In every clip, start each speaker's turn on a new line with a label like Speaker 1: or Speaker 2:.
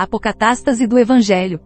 Speaker 1: Apocatástase do Evangelho.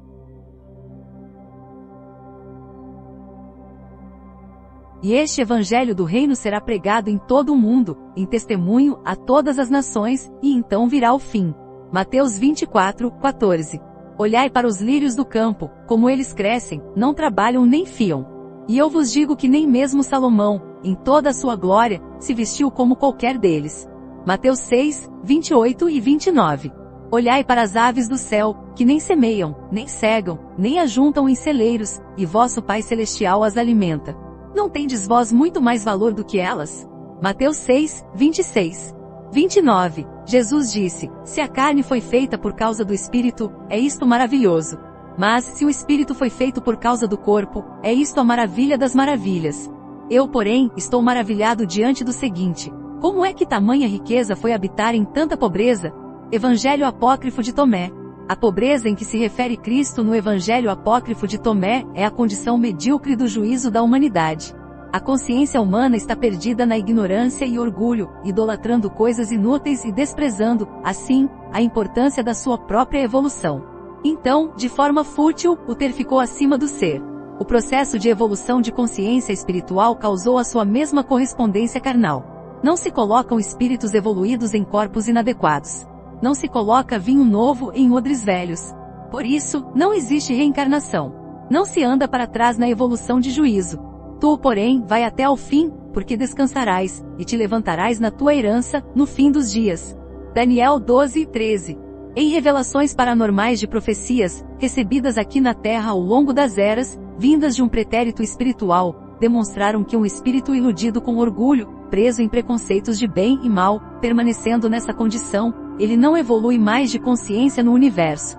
Speaker 1: E este Evangelho do Reino será pregado em todo o mundo, em testemunho a todas as nações, e então virá o fim. Mateus 24:14. Olhai para os lírios do campo, como eles crescem, não trabalham nem fiam. E eu vos digo que nem mesmo Salomão, em toda a sua glória, se vestiu como qualquer deles. Mateus 6:28 e 29. Olhai para as aves do céu, que nem semeiam, nem cegam, nem ajuntam em celeiros, e vosso Pai Celestial as alimenta. Não tendes vós muito mais valor do que elas? Mateus 6:26. 29. Jesus disse: se a carne foi feita por causa do Espírito, é isto maravilhoso. Mas, se o Espírito foi feito por causa do corpo, é isto a maravilha das maravilhas. Eu, porém, estou maravilhado diante do seguinte: como é que tamanha riqueza foi habitar em tanta pobreza? Evangelho Apócrifo de Tomé. A pobreza em que se refere Cristo no Evangelho Apócrifo de Tomé é a condição medíocre do juízo da humanidade. A consciência humana está perdida na ignorância e orgulho, idolatrando coisas inúteis e desprezando, assim, a importância da sua própria evolução. Então, de forma fútil, o ter ficou acima do ser. O processo de evolução de consciência espiritual causou a sua mesma correspondência carnal. Não se colocam espíritos evoluídos em corpos inadequados. Não se coloca vinho novo em odres velhos. Por isso, não existe reencarnação. Não se anda para trás na evolução de juízo. Tu, porém, vai até ao fim, porque descansarás, e te levantarás na tua herança, no fim dos dias. Daniel 12:13. Em revelações paranormais de profecias, recebidas aqui na Terra ao longo das eras, vindas de um pretérito espiritual, demonstraram que um espírito iludido com orgulho, preso em preconceitos de bem e mal, permanecendo nessa condição, ele não evolui mais de consciência no universo.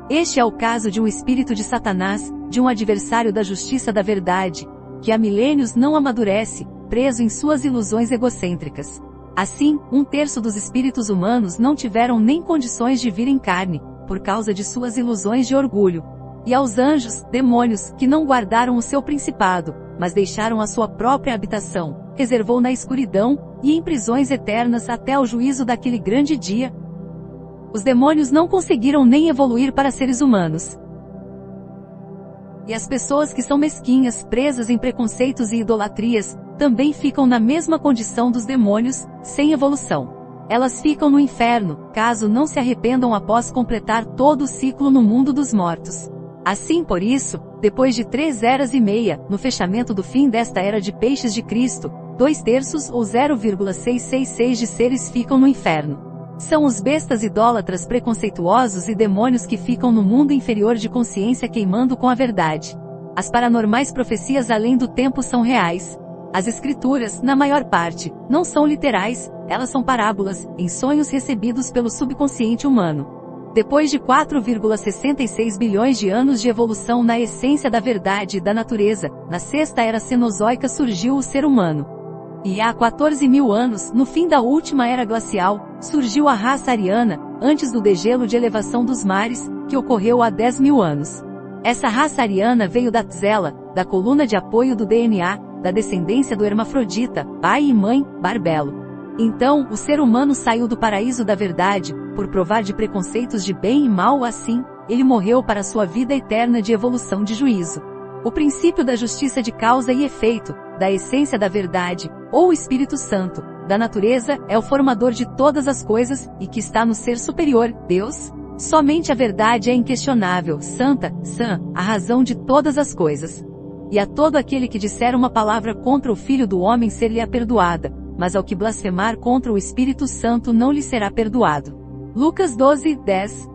Speaker 1: Este é o caso de um espírito de Satanás, de um adversário da justiça da verdade, que há milênios não amadurece, preso em suas ilusões egocêntricas. Assim, 1/3 dos espíritos humanos não tiveram nem condições de vir em carne, por causa de suas ilusões de orgulho. E aos anjos, demônios, que não guardaram o seu principado, mas deixaram a sua própria habitação, reservou na escuridão, e em prisões eternas até ao juízo daquele grande dia. Os demônios não conseguiram nem evoluir para seres humanos. E as pessoas que são mesquinhas, presas em preconceitos e idolatrias, também ficam na mesma condição dos demônios, sem evolução. Elas ficam no inferno, caso não se arrependam após completar todo o ciclo no mundo dos mortos. Assim, por isso, depois de 3 eras e meia, no fechamento do fim desta era de peixes de Cristo, 2/3 ou 0,666 de seres ficam no inferno. São os bestas idólatras preconceituosos e demônios que ficam no mundo inferior de consciência queimando com a verdade. As paranormais profecias além do tempo são reais. As escrituras, na maior parte, não são literais, elas são parábolas, em sonhos recebidos pelo subconsciente humano. Depois de 4,66 bilhões de anos de evolução na essência da verdade e da natureza, na sexta era cenozoica surgiu o ser humano. E há 14.000 anos, no fim da última era glacial, surgiu a raça ariana, antes do degelo de elevação dos mares, que ocorreu há 10.000 anos. Essa raça ariana veio da tzela, da coluna de apoio do DNA, da descendência do hermafrodita, pai e mãe, Barbelo. Então, o ser humano saiu do paraíso da verdade, por provar de preconceitos de bem e mal assim, ele morreu para sua vida eterna de evolução de juízo. O princípio da justiça de causa e efeito, da essência da verdade, ou o Espírito Santo, da natureza, é o formador de todas as coisas, e que está no ser superior, Deus. Somente a verdade é inquestionável, santa, sã, a razão de todas as coisas. E a todo aquele que disser uma palavra contra o Filho do Homem ser-lhe-á perdoada, mas ao que blasfemar contra o Espírito Santo não lhe será perdoado. Lucas 12:10.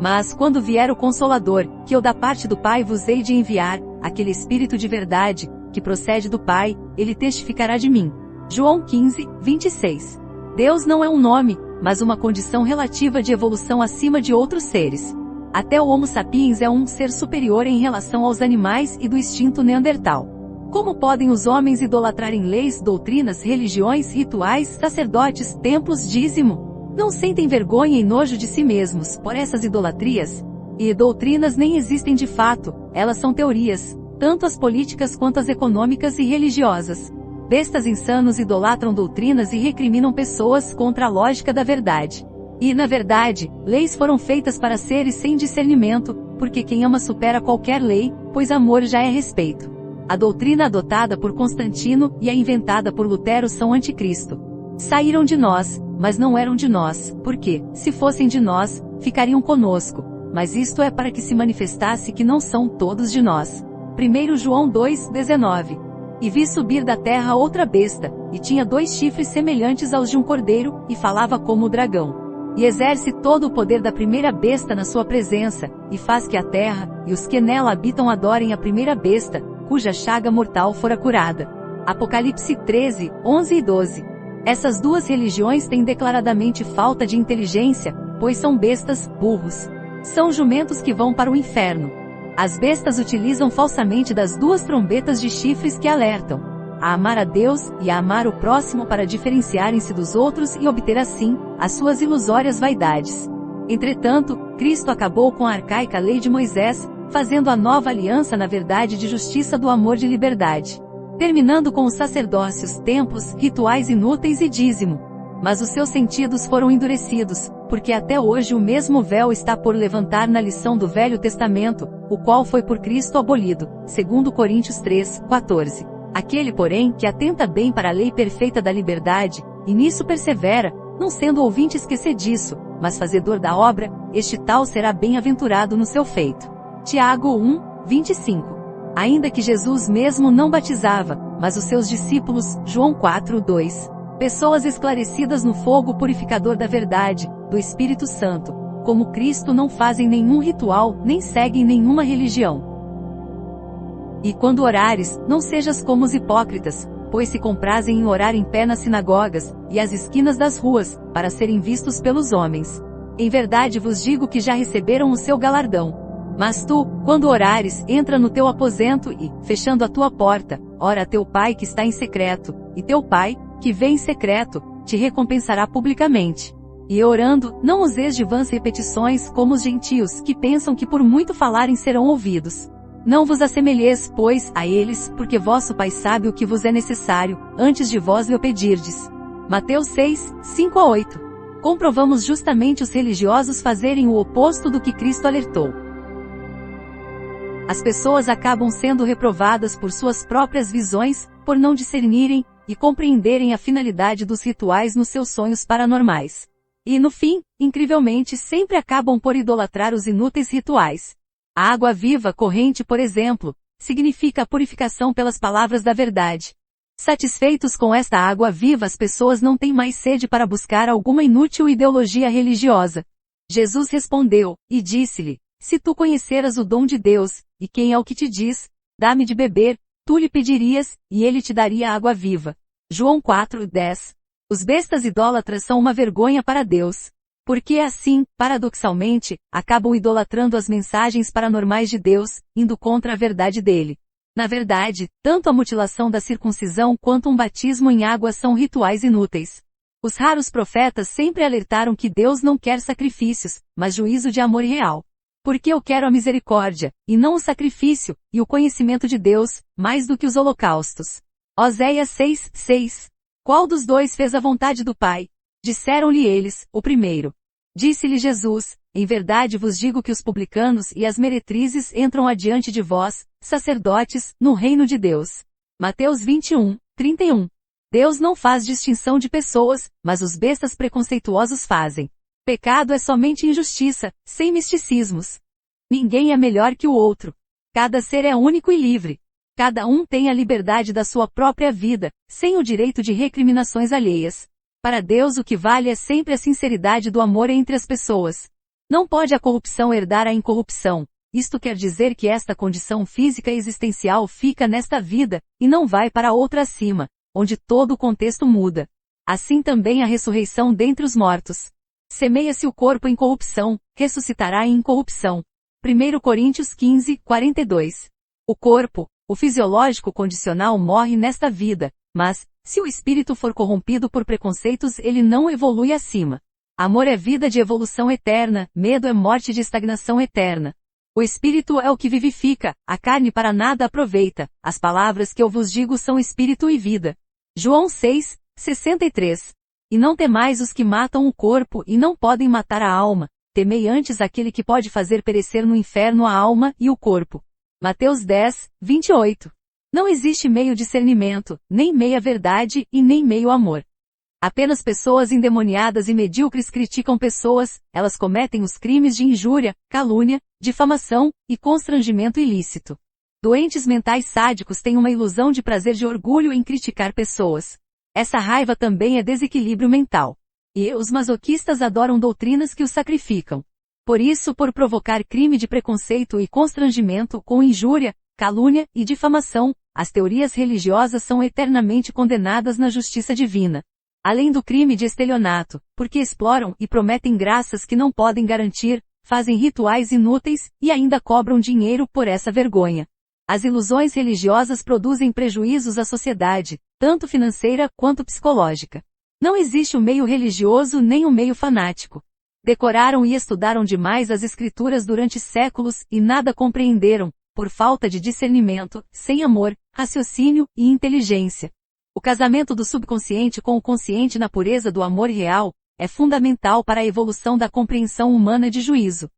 Speaker 1: Mas quando vier o Consolador, que eu da parte do Pai vos hei de enviar, aquele Espírito de verdade, que procede do Pai, ele testificará de mim. João 15:26. Deus não é um nome, mas uma condição relativa de evolução acima de outros seres. Até o Homo sapiens é um ser superior em relação aos animais e do instinto neandertal. Como podem os homens idolatrarem leis, doutrinas, religiões, rituais, sacerdotes, templos, dízimo? Não sentem vergonha e nojo de si mesmos por essas idolatrias? E doutrinas nem existem de fato, elas são teorias, tanto as políticas quanto as econômicas e religiosas. Bestas insanos idolatram doutrinas e recriminam pessoas contra a lógica da verdade. E, na verdade, leis foram feitas para seres sem discernimento, porque quem ama supera qualquer lei, pois amor já é respeito. A doutrina adotada por Constantino e a inventada por Lutero são anticristo. Saíram de nós, mas não eram de nós, porque, se fossem de nós, ficariam conosco. Mas isto é para que se manifestasse que não são todos de nós. 1 João 2:19. E vi subir da terra outra besta, e tinha 2 chifres semelhantes aos de um cordeiro, e falava como o dragão. E exerce todo o poder da primeira besta na sua presença, e faz que a terra, e os que nela habitam adorem a primeira besta, cuja chaga mortal fora curada. Apocalipse 13, 11 e 12. Essas 2 religiões têm declaradamente falta de inteligência, pois são bestas, burros. São jumentos que vão para o inferno. As bestas utilizam falsamente das 2 trombetas de chifres que alertam a amar a Deus e a amar o próximo para diferenciarem-se dos outros e obter assim as suas ilusórias vaidades. Entretanto, Cristo acabou com a arcaica lei de Moisés, fazendo a nova aliança na verdade de justiça do amor de liberdade. Terminando com os sacerdócios, templos, rituais inúteis e dízimo. Mas os seus sentidos foram endurecidos, porque até hoje o mesmo véu está por levantar na lição do Velho Testamento, o qual foi por Cristo abolido, segundo Coríntios 3, 14. Aquele, porém, que atenta bem para a lei perfeita da liberdade, e nisso persevera, não sendo ouvinte esquecediço, mas fazedor da obra, este tal será bem-aventurado no seu feito. Tiago 1, 25. Ainda que Jesus mesmo não batizava, mas os seus discípulos, João 4, 2. Pessoas esclarecidas no fogo purificador da verdade, do Espírito Santo, como Cristo não fazem nenhum ritual, nem seguem nenhuma religião. E quando orares, não sejas como os hipócritas, pois se comprazem em orar em pé nas sinagogas, e às esquinas das ruas, para serem vistos pelos homens. Em verdade vos digo que já receberam o seu galardão. Mas tu, quando orares, entra no teu aposento e, fechando a tua porta, ora a teu pai que está em secreto, e teu pai, que vê em secreto, te recompensará publicamente. E orando, não useis de vãs repetições como os gentios, que pensam que por muito falarem serão ouvidos. Não vos assemelheis, pois, a eles, porque vosso Pai sabe o que vos é necessário, antes de vós lhe o pedirdes. Mateus 6, 5 a 8. Comprovamos justamente os religiosos fazerem o oposto do que Cristo alertou. As pessoas acabam sendo reprovadas por suas próprias visões, por não discernirem e compreenderem a finalidade dos rituais nos seus sonhos paranormais. E no fim, incrivelmente sempre acabam por idolatrar os inúteis rituais. A água viva corrente, por exemplo, significa a purificação pelas palavras da verdade. Satisfeitos com esta água viva, as pessoas não têm mais sede para buscar alguma inútil ideologia religiosa. Jesus respondeu, e disse-lhe: se tu conheceras o dom de Deus, e quem é o que te diz, dá-me de beber, tu lhe pedirias, e ele te daria água viva. João 4, 10. Os bestas idólatras são uma vergonha para Deus. Porque assim, paradoxalmente, acabam idolatrando as mensagens paranormais de Deus, indo contra a verdade dele. Na verdade, tanto a mutilação da circuncisão quanto um batismo em água são rituais inúteis. Os raros profetas sempre alertaram que Deus não quer sacrifícios, mas juízo de amor real. Porque eu quero a misericórdia, e não o sacrifício, e o conhecimento de Deus, mais do que os holocaustos. Oséias 6, 6. Qual dos 2 fez a vontade do Pai? Disseram-lhe eles, o primeiro. Disse-lhe Jesus, em verdade vos digo que os publicanos e as meretrizes entram adiante de vós, sacerdotes, no reino de Deus. Mateus 21, 31. Deus não faz distinção de pessoas, mas os bestas preconceituosos fazem. Pecado é somente injustiça, sem misticismos. Ninguém é melhor que o outro. Cada ser é único e livre. Cada um tem a liberdade da sua própria vida, sem o direito de recriminações alheias. Para Deus o que vale é sempre a sinceridade do amor entre as pessoas. Não pode a corrupção herdar a incorrupção. Isto quer dizer que esta condição física existencial fica nesta vida, e não vai para outra acima, onde todo o contexto muda. Assim também a ressurreição dentre os mortos. Semeia-se o corpo em corrupção, ressuscitará em incorrupção. 1 Coríntios 15, 42. O corpo, o fisiológico condicional morre nesta vida, mas, se o espírito for corrompido por preconceitos, ele não evolui acima. Amor é vida de evolução eterna, medo é morte de estagnação eterna. O espírito é o que vivifica, a carne para nada aproveita, as palavras que eu vos digo são espírito e vida. João 6, 63. E não temais os que matam o corpo e não podem matar a alma, temei antes aquele que pode fazer perecer no inferno a alma e o corpo. Mateus 10, 28. Não existe meio discernimento, nem meia verdade e nem meio amor. Apenas pessoas endemoniadas e medíocres criticam pessoas, elas cometem os crimes de injúria, calúnia, difamação e constrangimento ilícito. Doentes mentais sádicos têm uma ilusão de prazer de orgulho em criticar pessoas. Essa raiva também é desequilíbrio mental. E os masoquistas adoram doutrinas que os sacrificam. Por isso, por provocar crime de preconceito e constrangimento com injúria, calúnia e difamação, as teorias religiosas são eternamente condenadas na justiça divina. Além do crime de estelionato, porque exploram e prometem graças que não podem garantir, fazem rituais inúteis e ainda cobram dinheiro por essa vergonha. As ilusões religiosas produzem prejuízos à sociedade, tanto financeira quanto psicológica. Não existe o meio religioso nem o meio fanático. Decoraram e estudaram demais as escrituras durante séculos e nada compreenderam, por falta de discernimento, sem amor, raciocínio e inteligência. O casamento do subconsciente com o consciente na pureza do amor real é fundamental para a evolução da compreensão humana de juízo.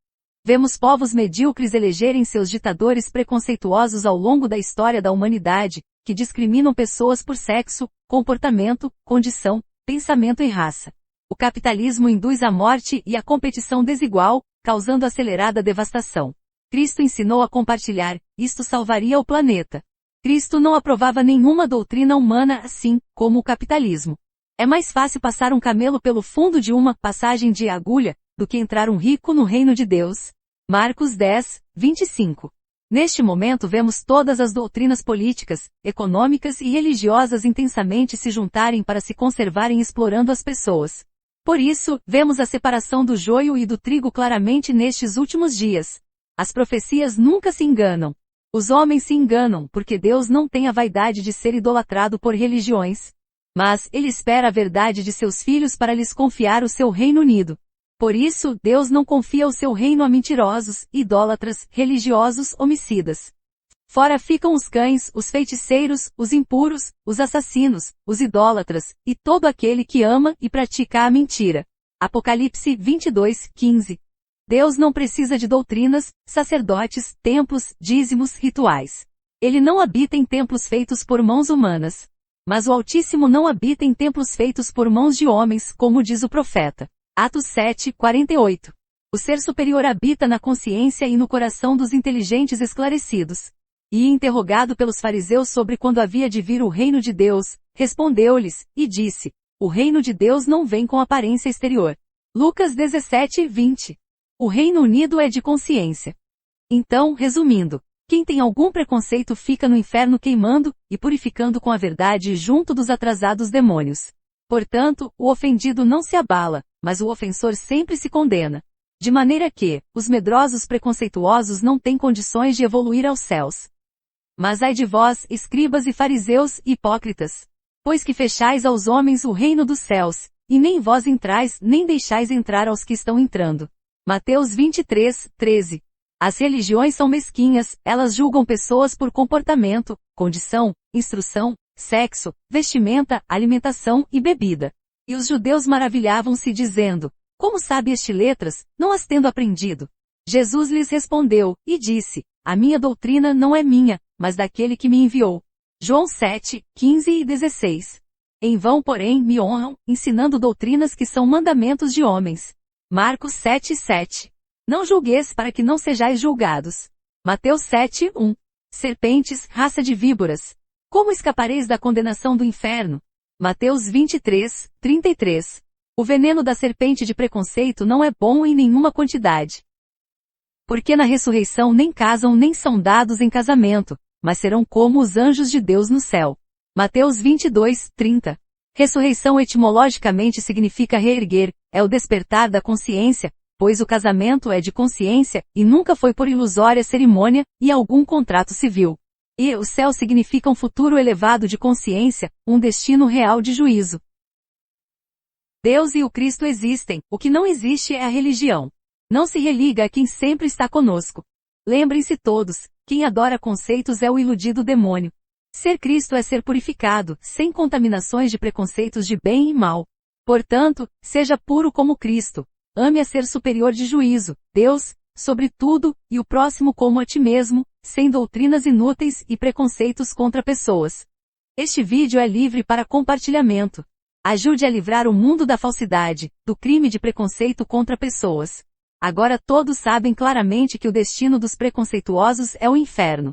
Speaker 1: Vemos povos medíocres elegerem seus ditadores preconceituosos ao longo da história da humanidade, que discriminam pessoas por sexo, comportamento, condição, pensamento e raça. O capitalismo induz a morte e a competição desigual, causando acelerada devastação. Cristo ensinou a compartilhar, isto salvaria o planeta. Cristo não aprovava nenhuma doutrina humana assim, como o capitalismo. É mais fácil passar um camelo pelo fundo de uma passagem de agulha, do que entrar um rico no reino de Deus. Marcos 10, 25. Neste momento vemos todas as doutrinas políticas, econômicas e religiosas intensamente se juntarem para se conservarem explorando as pessoas. Por isso, vemos a separação do joio e do trigo claramente nestes últimos dias. As profecias nunca se enganam. Os homens se enganam porque Deus não tem a vaidade de ser idolatrado por religiões. Mas Ele espera a verdade de seus filhos para lhes confiar o seu reino unido. Por isso, Deus não confia o seu reino a mentirosos, idólatras, religiosos, homicidas. Fora ficam os cães, os feiticeiros, os impuros, os assassinos, os idólatras, e todo aquele que ama e pratica a mentira. Apocalipse 22, 15. Deus não precisa de doutrinas, sacerdotes, templos, dízimos, rituais. Ele não habita em templos feitos por mãos humanas. Mas o Altíssimo não habita em templos feitos por mãos de homens, como diz o profeta. Atos 7, 48. O ser superior habita na consciência e no coração dos inteligentes esclarecidos. E interrogado pelos fariseus sobre quando havia de vir o reino de Deus, respondeu-lhes, e disse, o reino de Deus não vem com aparência exterior. Lucas 17, 20. O Reino Unido é de consciência. Então, resumindo, quem tem algum preconceito fica no inferno queimando e purificando com a verdade junto dos atrasados demônios. Portanto, o ofendido não se abala, mas o ofensor sempre se condena. De maneira que, os medrosos preconceituosos não têm condições de evoluir aos céus. Mas ai de vós, escribas e fariseus, hipócritas! Pois que fechais aos homens o reino dos céus, e nem vós entrais, nem deixais entrar aos que estão entrando. Mateus 23, 13. As religiões são mesquinhas, elas julgam pessoas por comportamento, condição, instrução, sexo, vestimenta, alimentação e bebida. E os judeus maravilhavam-se dizendo, como sabe este letras, não as tendo aprendido? Jesus lhes respondeu, e disse, a minha doutrina não é minha, mas daquele que me enviou. João 7, 15 e 16. Em vão, porém, me honram, ensinando doutrinas que são mandamentos de homens. Marcos 7, 7. Não julgueis para que não sejais julgados. Mateus 7, 1. Serpentes, raça de víboras. Como escapareis da condenação do inferno? Mateus 23, 33. O veneno da serpente de preconceito não é bom em nenhuma quantidade. Porque na ressurreição nem casam nem são dados em casamento, mas serão como os anjos de Deus no céu. Mateus 22, 30. Ressurreição etimologicamente significa reerguer, é o despertar da consciência, pois o casamento é de consciência, e nunca foi por ilusória cerimônia, e algum contrato civil. E o céu significa um futuro elevado de consciência, um destino real de juízo. Deus e o Cristo existem, o que não existe é a religião. Não se religa a quem sempre está conosco. Lembrem-se todos, quem adora conceitos é o iludido demônio. Ser Cristo é ser purificado, sem contaminações de preconceitos de bem e mal. Portanto, seja puro como Cristo. Ame a ser superior de juízo, Deus, sobre tudo, e o próximo como a ti mesmo, sem doutrinas inúteis e preconceitos contra pessoas. Este vídeo é livre para compartilhamento. Ajude a livrar o mundo da falsidade, do crime de preconceito contra pessoas. Agora todos sabem claramente que o destino dos preconceituosos é o inferno.